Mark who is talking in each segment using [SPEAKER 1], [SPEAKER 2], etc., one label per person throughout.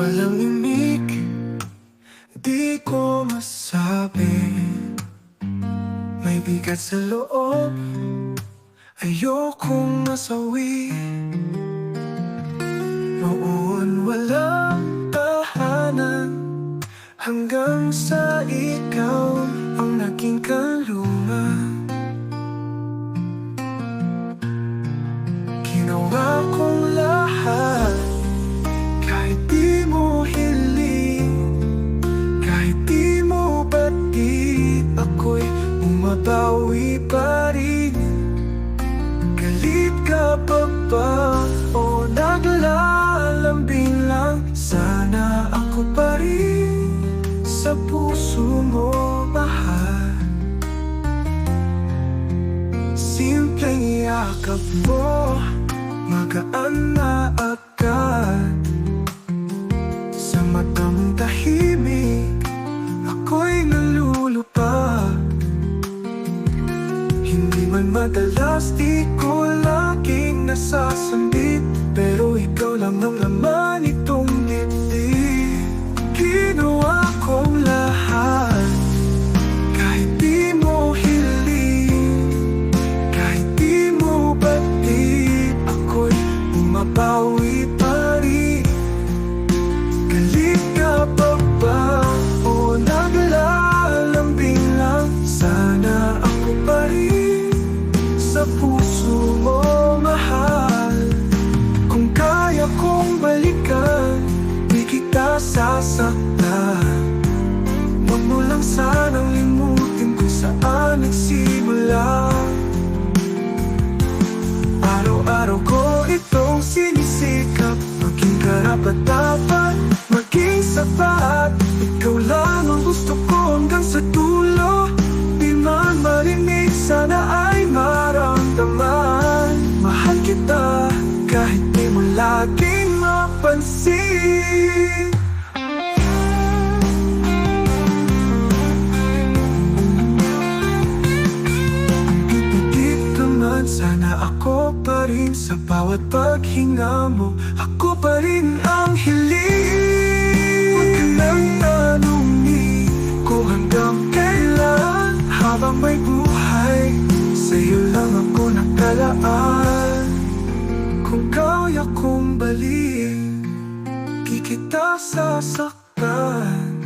[SPEAKER 1] walang imik, di ko masabi. May bigat sa loob, ayokong masawi. Noon walang tahanan, hanggang sa ikaw ang naging kaluma. Ginawa kong lahat, kahit di mo hiling, kahit di mo batid, ako'y umabawi pa rin. Galit ka pa ba o naglalambing lang? Sana ako pa rin sa puso mo, mahal. Simpleng yakap mo, magaan na agad. Sa matang tahimik, ako'y nalulupa. Hindi man madalas, di ko laging nasasambit, pero ikaw lang ang laman itong dibdib. Ginawa kong lahat, kahit di mo hiling, kahit di mo batid, ako'y umabawi pa rin. Galit ka pa ba o naglalambing lang? Sana ako pa rin sa puso mo, mahal. Kung kaya kong balikan, di kita sasaktan. Huwag mo lang sanang limutin kung saan nagsimula. Araw-araw ko itong sinisikap, maging karapat-dapat, maging sapat. Ikaw lang ang gusto ko hanggang sa dulo. Di man marinig, sana ay maramdaman. Mahal kita kahit di mo laging mapansin. Dito man, sana ako pa rin sa bawat paghinga mo. Ako pa rin ang hiling. Huwag ka nang tanungin kung hanggang kailan. Habang may buhay, sa'yo lang ako nakalaan. Kung kaya kong balik, di kita sasaktan.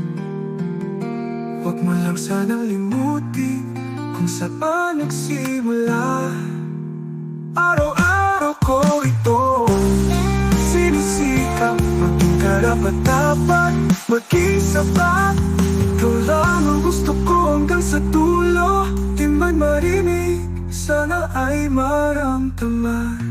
[SPEAKER 1] Huwag mo lang sanang limutin kung saan nagsimula. Araw-araw ko ito sinisikap, maging karapat-dapat, maging sapat. Ikaw lang ang gusto ko hanggang sa dulo. Di man marinig, sana ay maramdaman.